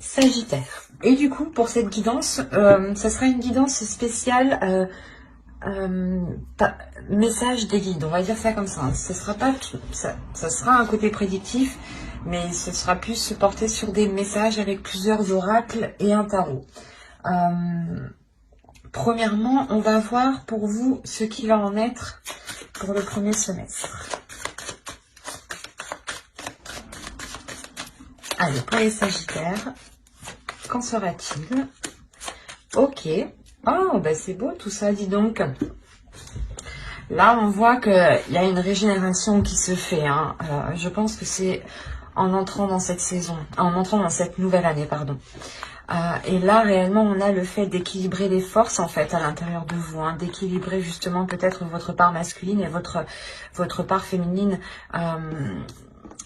Sagittaire. Et du coup, pour cette guidance, ça sera une guidance spéciale message des guides, on va dire ça comme ça. Ce sera pas ça sera un côté prédictif, mais ce sera plus porté sur des messages avec plusieurs oracles et un tarot. Premièrement, on va voir pour vous ce qui va en être pour le premier semestre. Allez, pour les Sagittaires, qu'en sera-t-il? Ok. Oh, bah c'est beau tout ça, dis donc. Là, on voit qu'il y a une régénération qui se fait. Hein. Je pense que c'est en entrant dans cette saison, en entrant dans cette nouvelle année, pardon. Et là, réellement, on a le fait d'équilibrer les forces, en fait, à l'intérieur de vous. Hein, d'équilibrer justement peut-être votre part masculine et votre part féminine.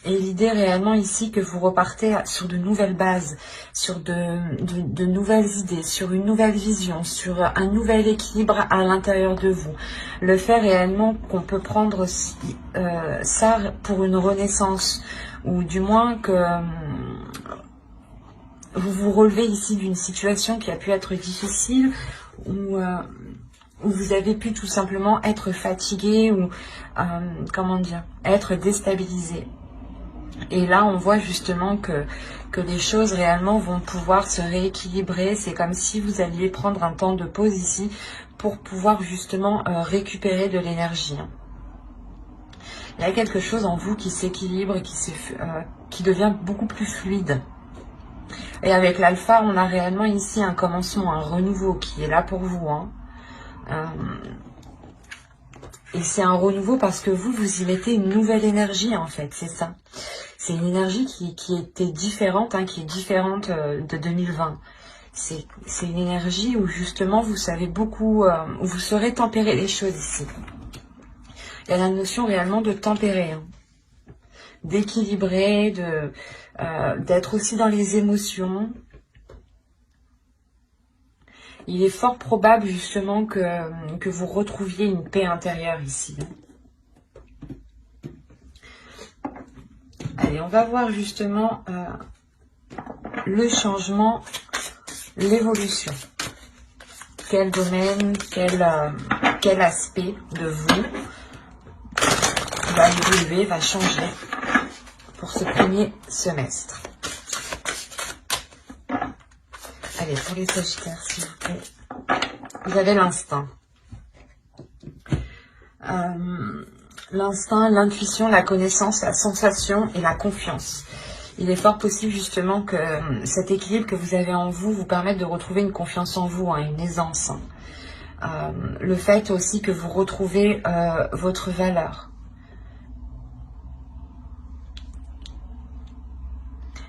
Et l'idée réellement ici que vous repartez sur de nouvelles bases, sur de nouvelles idées, sur une nouvelle vision, sur un nouvel équilibre à l'intérieur de vous. Le fait réellement qu'on peut prendre ça pour une renaissance, ou du moins que vous vous relevez ici d'une situation qui a pu être difficile, ou où vous avez pu tout simplement être fatigué, ou comment dire, être déstabilisé. Et là, on voit justement que les choses réellement vont pouvoir se rééquilibrer. C'est comme si vous alliez prendre un temps de pause ici pour pouvoir justement récupérer de l'énergie. Il y a quelque chose en vous qui s'équilibre, qui devient beaucoup plus fluide. Et avec l'alpha, on a réellement ici un commencement, un renouveau qui est là pour vous. Hein. Et c'est un renouveau parce que vous y mettez une nouvelle énergie en fait, c'est ça. C'est une énergie qui était différente, hein, qui est différente de 2020. C'est une énergie où justement vous savez beaucoup, où vous saurez tempérer les choses ici. Il y a la notion réellement de tempérer, hein, d'équilibrer, d'être aussi dans les émotions. Il est fort probable justement que vous retrouviez une paix intérieure ici. Allez, on va voir justement le changement, l'évolution. Quel domaine, quel aspect de vous va évoluer, va changer pour ce premier semestre. Allez, pour les Sagittaires, s'il vous plaît. Vous avez l'instinct. L'instinct, l'intuition, la connaissance, la sensation et la confiance. Il est fort possible justement que cet équilibre que vous avez en vous vous permette de retrouver une confiance en vous, hein, une aisance. Le fait aussi que vous retrouvez votre valeur.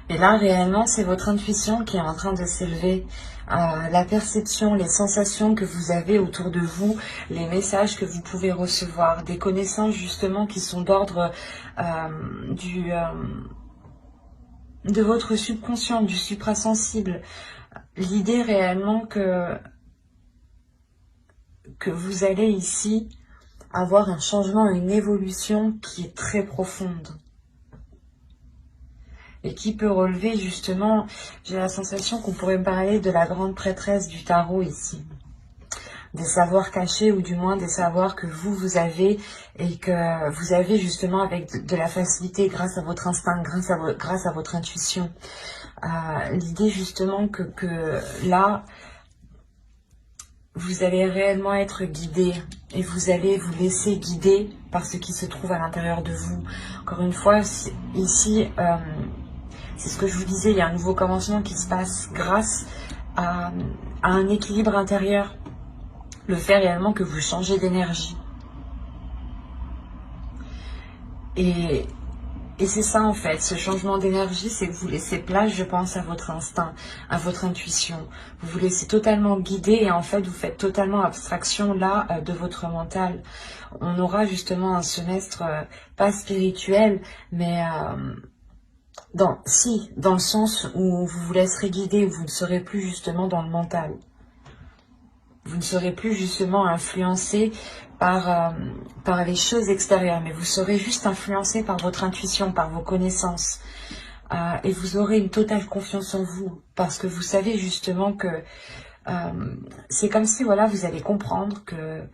Et là, réellement, c'est votre intuition qui est en train de s'élever. La perception, les sensations que vous avez autour de vous, les messages que vous pouvez recevoir, des connaissances justement qui sont d'ordre de votre subconscient, du suprasensible. L'idée réellement que vous allez ici avoir un changement, une évolution qui est très profonde. Et qui peut relever justement, j'ai la sensation qu'on pourrait parler de la grande prêtresse du tarot ici. Des savoirs cachés, ou du moins des savoirs que vous avez, et que vous avez justement avec de la facilité grâce à votre instinct, grâce à votre intuition. L'idée justement que là, vous allez réellement être guidé, et vous allez vous laisser guider par ce qui se trouve à l'intérieur de vous. Encore une fois, ici... c'est ce que je vous disais, il y a un nouveau commencement qui se passe grâce à un équilibre intérieur. Le fait réellement que vous changez d'énergie. Et c'est ça en fait, ce changement d'énergie, c'est que vous laissez place, je pense, à votre instinct, à votre intuition. Vous vous laissez totalement guider et en fait, vous faites totalement abstraction là de votre mental. On aura justement un semestre pas spirituel, mais... dans le sens où vous vous laisserez guider, où vous ne serez plus justement dans le mental. Vous ne serez plus justement influencé par les choses extérieures, mais vous serez juste influencé par votre intuition, par vos connaissances. et vous aurez une totale confiance en vous, parce que vous savez justement que c'est comme si, voilà, vous allez comprendre que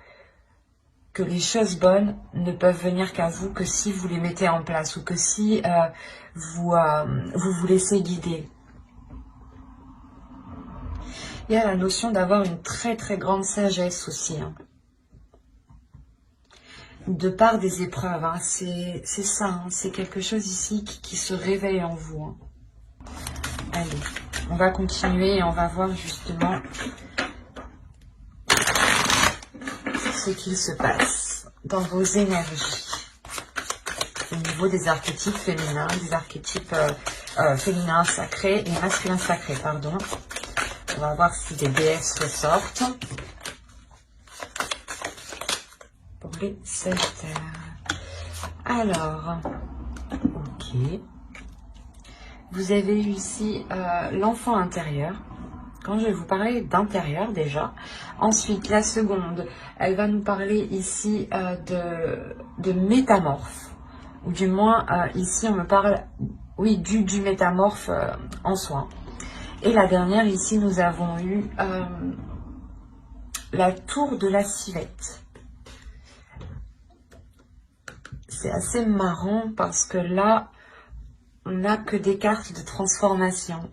les choses bonnes ne peuvent venir qu'à vous que si vous les mettez en place, ou que si vous laissez guider. Il y a la notion d'avoir une très très grande sagesse aussi, hein. De part des épreuves, hein. C'est ça, hein. C'est quelque chose ici qui se réveille en vous, hein. Allez, on va continuer et on va voir justement ce qu'il se passe dans vos énergies au niveau des archétypes féminins, des archétypes féminins sacrés et masculins sacrés, pardon. On va voir si des déesses ressortent pour les Sagittaires. Alors, ok. Vous avez eu ici l'enfant intérieur. Quand je vais vous parler d'intérieur déjà. Ensuite, la seconde, elle va nous parler ici de métamorphe. Ou du moins, ici, on me parle, oui, du métamorphe en soi. Et la dernière, ici, nous avons eu la tour de la civette. C'est assez marrant parce que là, on n'a que des cartes de transformation.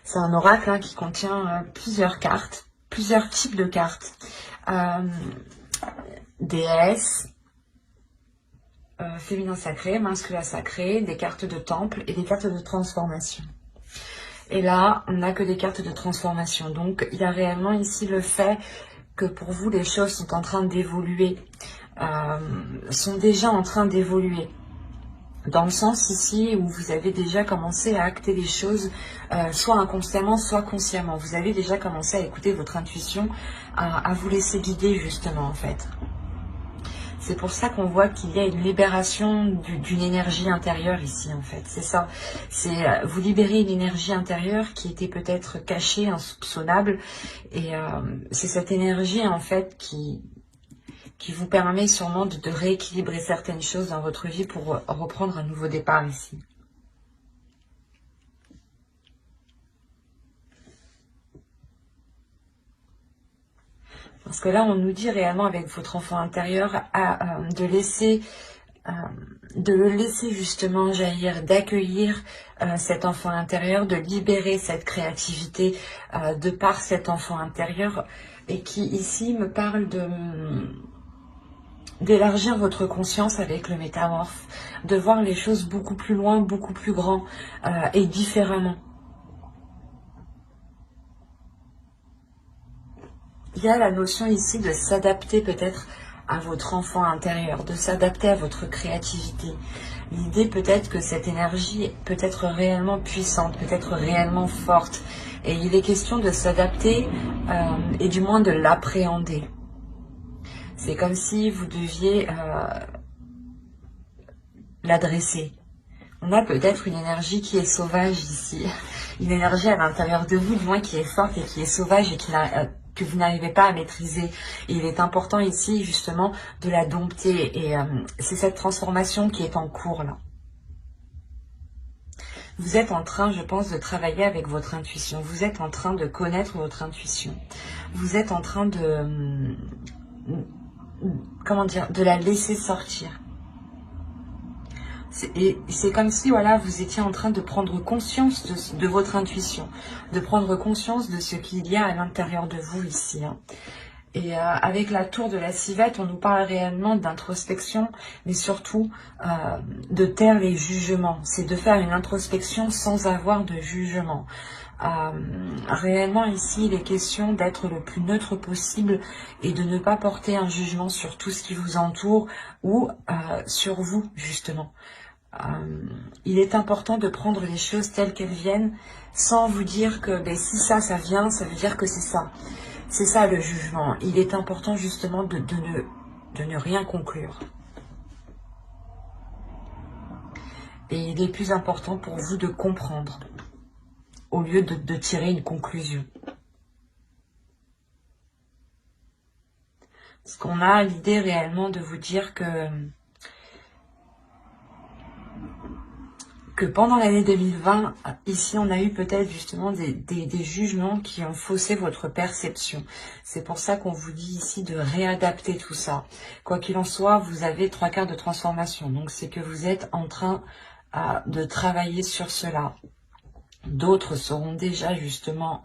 C'est un oracle, hein, qui contient plusieurs cartes, plusieurs types de cartes. Déesse, féminin sacré, masculin sacré, des cartes de temple et des cartes de transformation. Et là, on n'a que des cartes de transformation. Donc, il y a réellement ici le fait que pour vous, les choses sont en train d'évoluer, sont déjà en train d'évoluer. Dans le sens ici où vous avez déjà commencé à acter les choses, soit inconsciemment, soit consciemment. Vous avez déjà commencé à écouter votre intuition, à vous laisser guider justement en fait. C'est pour ça qu'on voit qu'il y a une libération d'une énergie intérieure ici en fait. C'est ça. C'est vous libérez une énergie intérieure qui était peut-être cachée, insoupçonnable. Et c'est cette énergie en fait qui vous permet sûrement de rééquilibrer certaines choses dans votre vie pour reprendre un nouveau départ ici. Parce que là, on nous dit réellement avec votre enfant intérieur de le laisser justement jaillir, d'accueillir cet enfant intérieur, de libérer cette créativité de par cet enfant intérieur et qui ici me parle d'élargir votre conscience avec le métamorphe, de voir les choses beaucoup plus loin, beaucoup plus grand et différemment. Il y a la notion ici de s'adapter peut-être à votre enfant intérieur, de s'adapter à votre créativité. L'idée peut-être que cette énergie peut être réellement puissante, peut être réellement forte. Et il est question de s'adapter et du moins de l'appréhender. C'est comme si vous deviez l'adresser. On a peut-être une énergie qui est sauvage ici. Une énergie à l'intérieur de vous, du moins qui est forte et qui est sauvage et que vous n'arrivez pas à maîtriser. Et il est important ici justement de la dompter. Et c'est cette transformation qui est en cours là. Vous êtes en train, je pense, de travailler avec votre intuition. Vous êtes en train de connaître votre intuition. Vous êtes en train de... comment dire, de la laisser sortir. Et c'est comme si, voilà, vous étiez en train de prendre conscience de votre intuition, de prendre conscience de ce qu'il y a à l'intérieur de vous ici, hein. Et avec la tour de la civette, on nous parle réellement d'introspection, mais surtout de taire les jugements. C'est de faire une introspection sans avoir de jugement. Réellement ici, il est question d'être le plus neutre possible et de ne pas porter un jugement sur tout ce qui vous entoure ou sur vous, justement. Il est important de prendre les choses telles qu'elles viennent sans vous dire que ben, si ça vient, ça veut dire que c'est ça. C'est ça le jugement. Il est important justement de ne rien conclure. Et il est plus important pour vous de comprendre au lieu de tirer une conclusion. Parce qu'on a l'idée réellement de vous dire que que pendant l'année 2020, ici on a eu peut-être justement des jugements qui ont faussé votre perception. C'est pour ça qu'on vous dit ici de réadapter tout ça. Quoi qu'il en soit, vous avez 3/4 de transformation. Donc c'est que vous êtes en train de travailler sur cela. D'autres seront déjà justement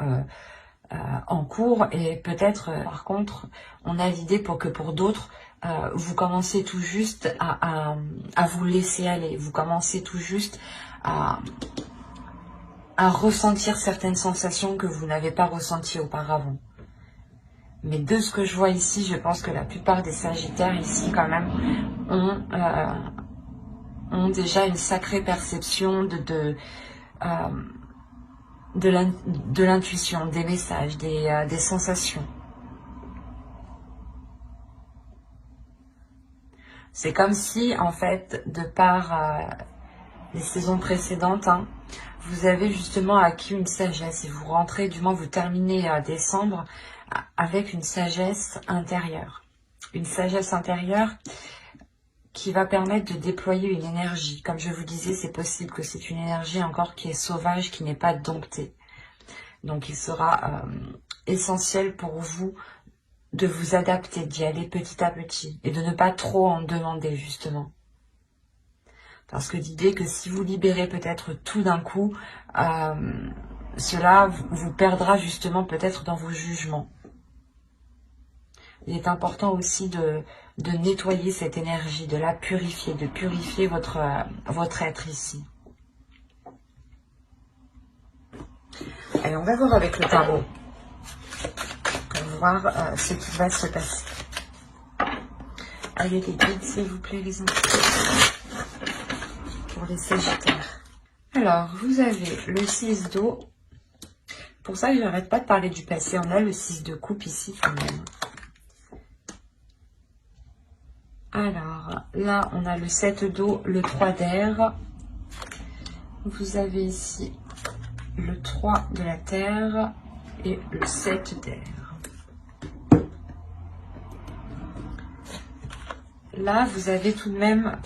en cours et peut-être par contre on a l'idée pour d'autres vous commencez tout juste à vous laisser aller, vous commencez tout juste à ressentir certaines sensations que vous n'avez pas ressenties auparavant. Mais de ce que je vois ici, je pense que la plupart des Sagittaires ici quand même ont déjà une sacrée perception de l'intuition, des messages, des sensations. C'est comme si, en fait, de par les saisons précédentes, vous avez justement acquis une sagesse et vous rentrez, du moins vous terminez décembre avec une sagesse intérieure. Une sagesse intérieure qui va permettre de déployer une énergie. Comme je vous disais, c'est possible que c'est une énergie encore qui est sauvage, qui n'est pas domptée. Donc il sera essentiel pour vous de vous adapter, d'y aller petit à petit et de ne pas trop en demander justement. Parce que l'idée que si vous libérez peut-être tout d'un coup, cela vous perdra justement peut-être dans vos jugements. Il est important aussi de nettoyer cette énergie, de la purifier, de purifier votre être ici. Allez, on va voir avec le tarot. Pour voir ce qui va se passer. Allez les guides, s'il vous plaît, les enfants. Pour les Sagittaires. Alors, vous avez le 6 d'eau. Pour ça, je n'arrête pas de parler du passé. On a le 6 de coupe ici quand même. Alors, là, on a le 7 d'eau, le 3 d'air. Vous avez ici le 3 de la terre et le 7 d'air. Là, vous avez tout de même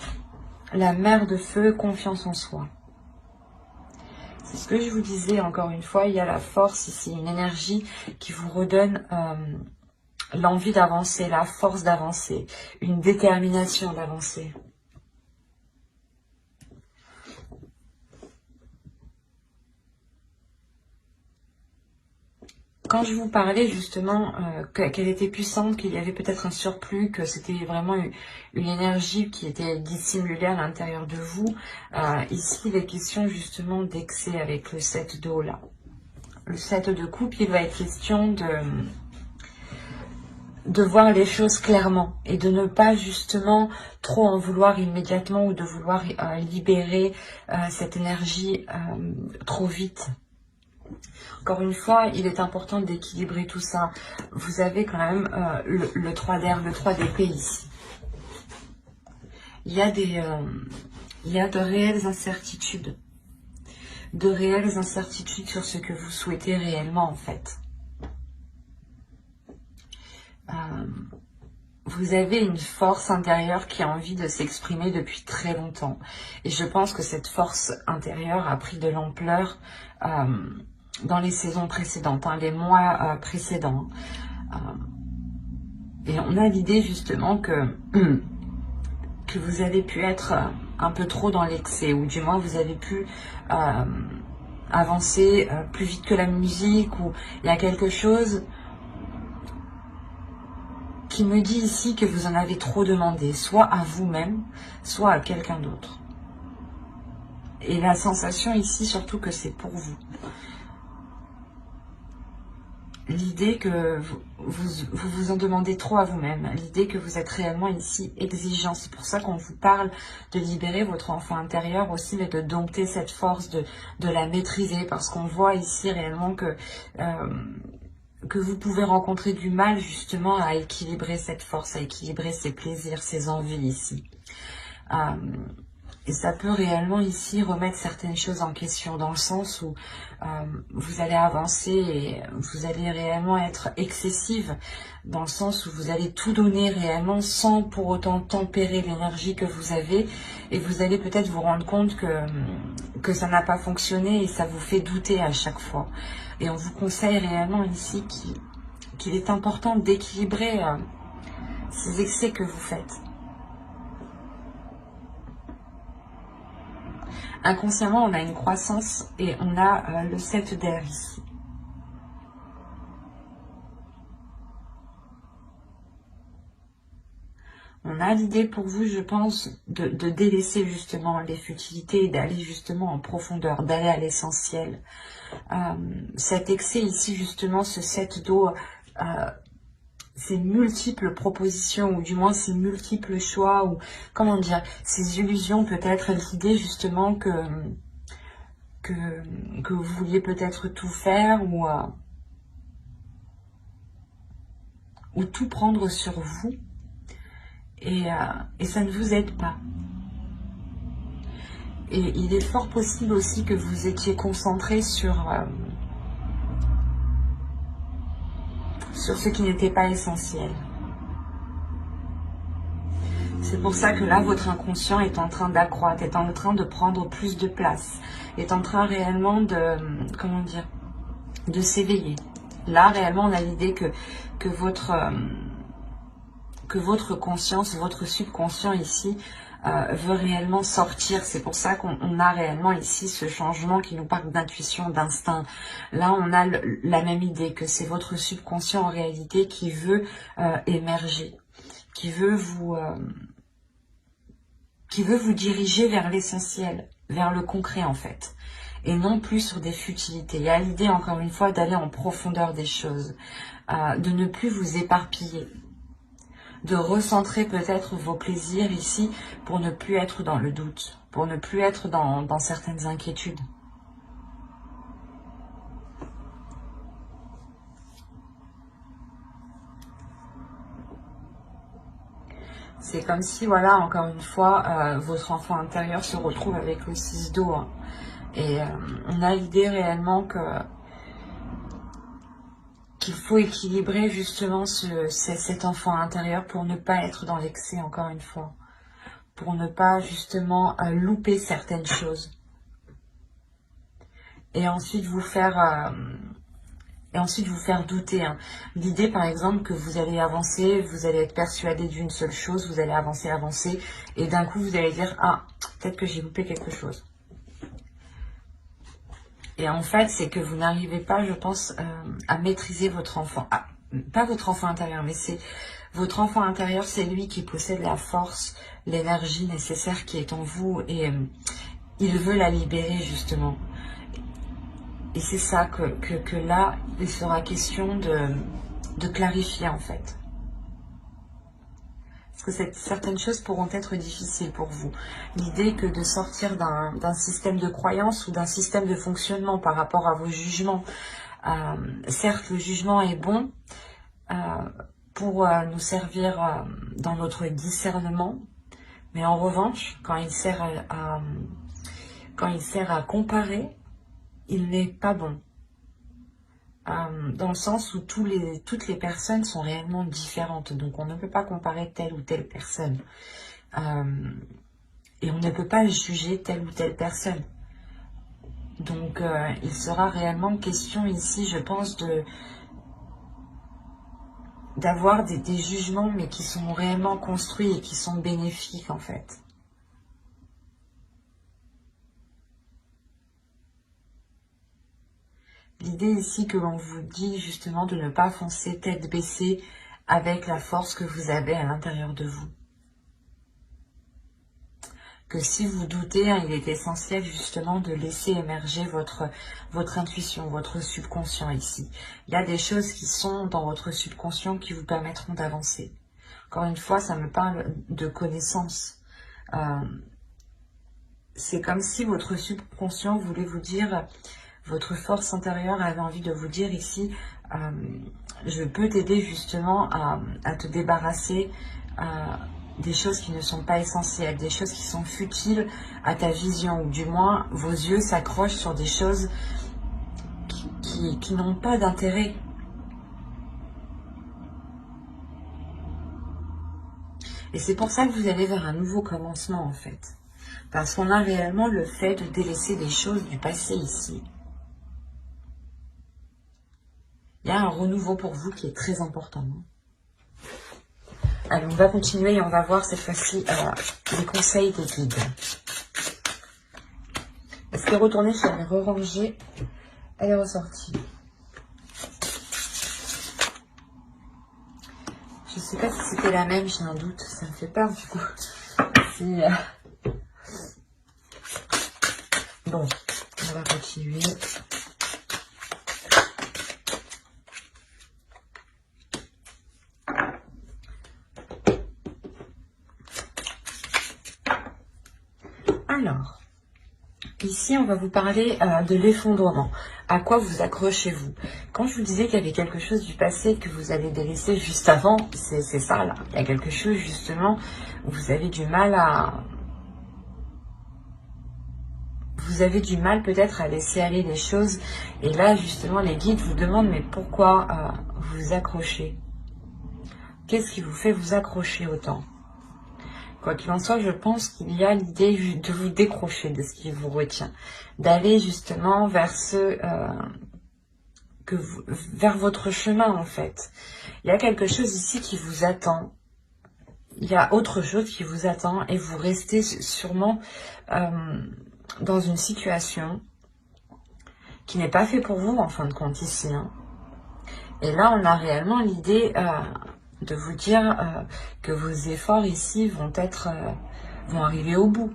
la mer de feu, confiance en soi. C'est ce que je vous disais, encore une fois, il y a la force ici, une énergie qui vous redonne l'envie d'avancer, la force d'avancer, une détermination d'avancer. Quand je vous parlais justement qu'elle était puissante, qu'il y avait peut-être un surplus, que c'était vraiment une énergie qui était dissimulée à l'intérieur de vous, ici il est question justement d'excès avec le 7 d'eau là. Le 7 de coupe, il va être question de voir les choses clairement et de ne pas justement trop en vouloir immédiatement ou de vouloir libérer cette énergie trop vite. Encore une fois, il est important d'équilibrer tout ça. Vous avez quand même le 3 d'air, le 3 d'épée ici. Il y a de réelles incertitudes. De réelles incertitudes sur ce que vous souhaitez réellement en fait. Vous avez une force intérieure qui a envie de s'exprimer depuis très longtemps. Et je pense que cette force intérieure a pris de l'ampleur dans les saisons précédentes, les mois précédents. Et on a l'idée justement que vous avez pu être un peu trop dans l'excès, ou du moins vous avez pu avancer plus vite que la musique, ou il y a quelque chose qui me dit ici que vous en avez trop demandé, soit à vous-même, soit à quelqu'un d'autre. Et la sensation ici, surtout que c'est pour vous. L'idée que vous en demandez trop à vous-même, l'idée que vous êtes réellement ici exigeant. C'est pour ça qu'on vous parle de libérer votre enfant intérieur aussi, mais de dompter cette force, de la maîtriser, parce qu'on voit ici réellement que vous pouvez rencontrer du mal justement à équilibrer cette force, à équilibrer ses plaisirs, ses envies ici. Et ça peut réellement ici remettre certaines choses en question, dans le sens où vous allez avancer et vous allez réellement être excessive, dans le sens où vous allez tout donner réellement sans pour autant tempérer l'énergie que vous avez, et vous allez peut-être vous rendre compte que ça n'a pas fonctionné et ça vous fait douter à chaque fois. Et on vous conseille réellement ici qu'il est important d'équilibrer ces excès que vous faites. Inconsciemment, on a une croissance et on a le 7 d'air ici. On a l'idée pour vous, je pense, de délaisser justement les futilités et d'aller justement en profondeur, d'aller à l'essentiel. Cet excès ici, justement, ce 7 d'eau, ces multiples propositions, ou du moins ces multiples choix, ou comment dire, ces illusions, peut-être l'idée justement que vous vouliez peut-être tout faire, ou tout prendre sur vous, et ça ne vous aide pas. Et il est fort possible aussi que vous étiez concentré sur ce qui n'était pas essentiel. C'est pour ça que là, votre inconscient est en train d'accroître, est en train de prendre plus de place, est en train réellement de, comment dire, de s'éveiller. Là, réellement, on a l'idée que votre conscience, votre subconscient ici, veut réellement sortir. C'est pour ça qu'on a réellement ici ce changement qui nous parle d'intuition, d'instinct. Là, on a la même idée que c'est votre subconscient en réalité qui veut émerger, qui veut vous diriger vers l'essentiel, vers le concret en fait, et non plus sur des futilités. Il y a l'idée encore une fois d'aller en profondeur des choses, de ne plus vous éparpiller, de recentrer peut-être vos plaisirs ici pour ne plus être dans le doute, pour ne plus être dans certaines inquiétudes. C'est comme si, voilà, encore une fois, votre enfant intérieur se retrouve avec le 6 d'eau. Hein. Et on a l'idée réellement qu'il faut équilibrer justement cet enfant intérieur pour ne pas être dans l'excès, encore une fois. Pour ne pas justement louper certaines choses. Et ensuite vous faire douter. Hein. L'idée par exemple que vous allez avancer, vous allez être persuadé d'une seule chose, vous allez avancer, et d'un coup vous allez dire « Ah, peut-être que j'ai loupé quelque chose ». Et en fait, c'est que vous n'arrivez pas, je pense, à maîtriser votre enfant. Ah, pas votre enfant intérieur, mais c'est votre enfant intérieur, c'est lui qui possède la force, l'énergie nécessaire qui est en vous, et il veut la libérer justement. Et c'est ça que là, il sera question de clarifier en fait. Parce que certaines choses pourront être difficiles pour vous. L'idée que de sortir d'un système de croyance ou d'un système de fonctionnement par rapport à vos jugements. Certes, le jugement est bon pour nous servir dans notre discernement, mais en revanche, quand il sert à comparer, il n'est pas bon. Dans le sens où toutes les personnes sont réellement différentes. Donc on ne peut pas comparer telle ou telle personne. Et on ne peut pas juger telle ou telle personne. Donc il sera réellement question ici, je pense, d'avoir des jugements, mais qui sont réellement construits et qui sont bénéfiques en fait. L'idée ici que l'on vous dit justement de ne pas foncer tête baissée avec la force que vous avez à l'intérieur de vous. Que si vous doutez, hein, il est essentiel justement de laisser émerger votre intuition, votre subconscient ici. Il y a des choses qui sont dans votre subconscient qui vous permettront d'avancer. Encore une fois, ça me parle de connaissance. C'est comme si votre subconscient voulait vous dire... Votre force intérieure avait envie de vous dire ici, je peux t'aider justement à te débarrasser des choses qui ne sont pas essentielles, des choses qui sont futiles à ta vision, ou du moins vos yeux s'accrochent sur des choses qui n'ont pas d'intérêt. Et c'est pour ça que vous allez vers un nouveau commencement en fait. Parce qu'on a réellement le fait de délaisser des choses du passé ici. Il y a un renouveau pour vous qui est très important. Allez, on va continuer et on va voir cette fois-ci les conseils des guides. Est-ce qu'elle est retournée, je l'avais re-rangée, elle est ressortie. Je ne sais pas si c'était la même, j'ai un doute, ça me fait peur du coup. Si, bon, on va continuer. Alors, ici, on va vous parler de l'effondrement. À quoi vous accrochez-vous? Quand je vous disais qu'il y avait quelque chose du passé que vous allez délaisser juste avant, c'est ça là. Il y a quelque chose justement où vous avez du mal à... Vous avez du mal peut-être à laisser aller les choses. Et là, justement, les guides vous demandent, mais pourquoi vous accrochez? Qu'est-ce qui vous fait vous accrocher autant? Quoi qu'il en soit, je pense qu'il y a l'idée de vous décrocher de ce qui vous retient. D'aller justement vers vers votre chemin en fait. Il y a quelque chose ici qui vous attend. Il y a autre chose qui vous attend et vous restez sûrement dans une situation qui n'est pas faite pour vous en fin de compte ici. Hein. Et là, on a réellement l'idée de vous dire que vos efforts ici vont arriver au bout.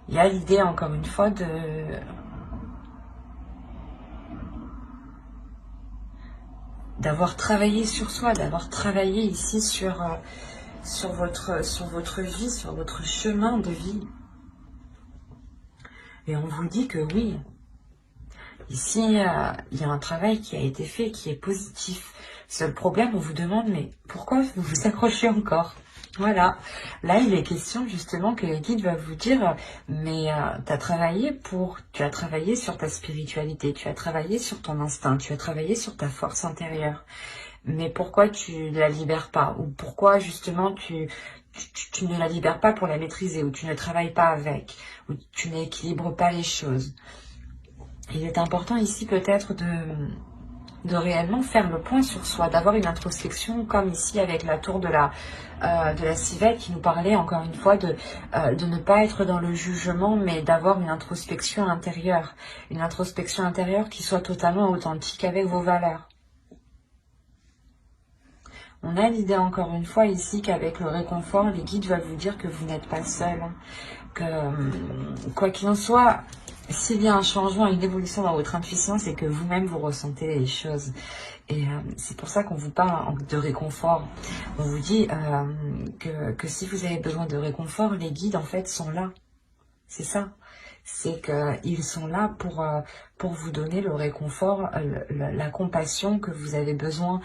Il y a l'idée encore une fois d'avoir travaillé sur soi, d'avoir travaillé ici sur votre vie, sur votre chemin de vie. Et on vous dit que oui, ici, il y a un travail qui a été fait, qui est positif. Seul problème, on vous demande, mais pourquoi vous vous accrochez encore? Voilà. Là, il est question justement que les guides vont vous dire, mais tu as travaillé sur ta spiritualité, tu as travaillé sur ton instinct, tu as travaillé sur ta force intérieure. Mais pourquoi tu ne la libères pas? Ou pourquoi justement tu ne la libères pas pour la maîtriser? Ou tu ne travailles pas avec? Ou tu n'équilibres pas les choses? Il est important ici peut-être de réellement faire le point sur soi, d'avoir une introspection comme ici avec la tour de la civette qui nous parlait encore une fois de ne pas être dans le jugement mais d'avoir une introspection intérieure qui soit totalement authentique avec vos valeurs. On a l'idée encore une fois ici qu'avec le réconfort, les guides veulent vous dire que vous n'êtes pas seul, hein, que quoi qu'il en soit, s'il y a un changement, une évolution dans votre intuition, c'est que vous-même vous ressentez les choses. Et c'est pour ça qu'on vous parle de réconfort. On vous dit que si vous avez besoin de réconfort, les guides en fait sont là. C'est ça. C'est qu'ils sont là pour vous donner le réconfort, la compassion que vous avez besoin.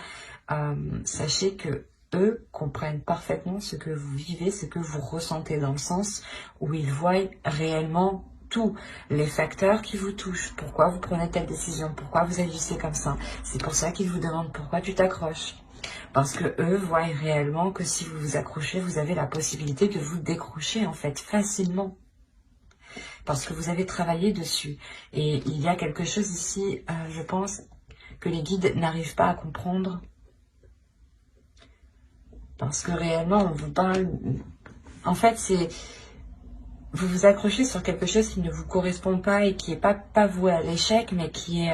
Sachez que eux comprennent parfaitement ce que vous vivez, ce que vous ressentez, dans le sens où ils voient réellement tous les facteurs qui vous touchent. Pourquoi vous prenez telle décision? Pourquoi vous agissez comme ça? C'est pour ça qu'ils vous demandent pourquoi tu t'accroches. Parce que eux voient réellement que si vous vous accrochez, vous avez la possibilité de vous décrocher en fait facilement. Parce que vous avez travaillé dessus. Et il y a quelque chose ici, je pense, que les guides n'arrivent pas à comprendre. Parce que réellement, on vous parle... En fait, c'est... Vous vous accrochez sur quelque chose qui ne vous correspond pas et qui n'est pas voué à l'échec, mais qui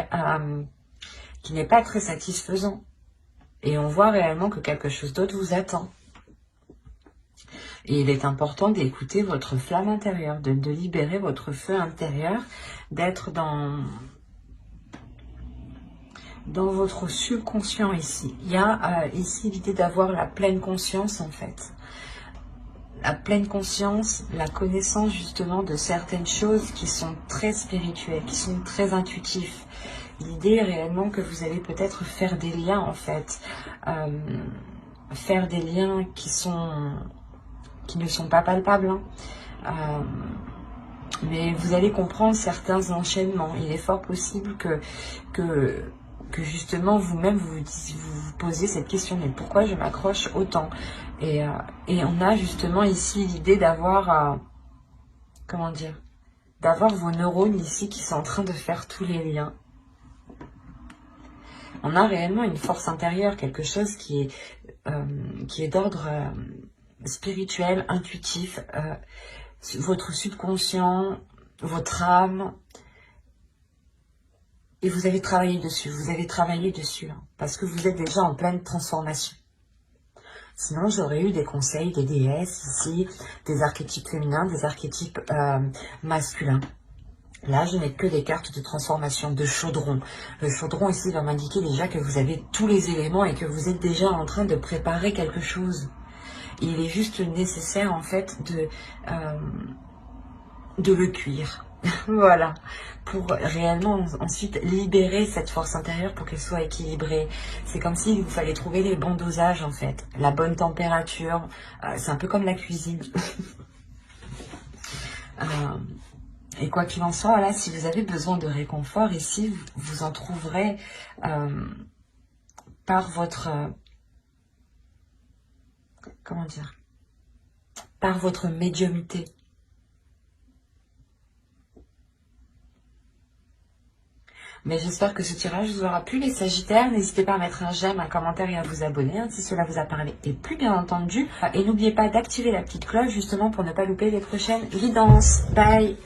n'est pas très satisfaisant. Et on voit réellement que quelque chose d'autre vous attend. Et il est important d'écouter votre flamme intérieure, de libérer votre feu intérieur, d'être dans votre subconscient ici. Il y a ici l'idée d'avoir la pleine conscience en fait. La pleine conscience, la connaissance justement de certaines choses qui sont très spirituelles, qui sont très intuitives. L'idée est réellement que vous allez peut-être faire des liens en fait faire des liens qui ne sont pas palpables, hein. Mais vous allez comprendre certains enchaînements. Il est fort possible que justement vous-même vous posez cette question, mais pourquoi je m'accroche autant, et on a justement ici l'idée d'avoir, comment dire, d'avoir vos neurones ici qui sont en train de faire tous les liens. On a réellement une force intérieure, quelque chose qui est d'ordre spirituel, intuitif, votre subconscient, votre âme. Et vous avez travaillé dessus, hein, parce que vous êtes déjà en pleine transformation. Sinon, j'aurais eu des conseils des déesses ici, des archétypes féminins, des archétypes masculins. Là, je n'ai que des cartes de transformation, de chaudron. Le chaudron ici va m'indiquer déjà que vous avez tous les éléments et que vous êtes déjà en train de préparer quelque chose. Il est juste nécessaire en fait de le cuire. Voilà, pour réellement ensuite libérer cette force intérieure pour qu'elle soit équilibrée. C'est comme s'il vous fallait trouver les bons dosages en fait, la bonne température. C'est un peu comme la cuisine. Et quoi qu'il en soit, voilà, si vous avez besoin de réconfort ici, vous en trouverez par votre... comment dire, par votre médiumnité. Mais j'espère que ce tirage vous aura plu, les Sagittaires. N'hésitez pas à mettre un j'aime, un commentaire et à vous abonner hein, si cela vous a parlé et plus bien entendu. Et n'oubliez pas d'activer la petite cloche justement pour ne pas louper les prochaines guidances. Bye!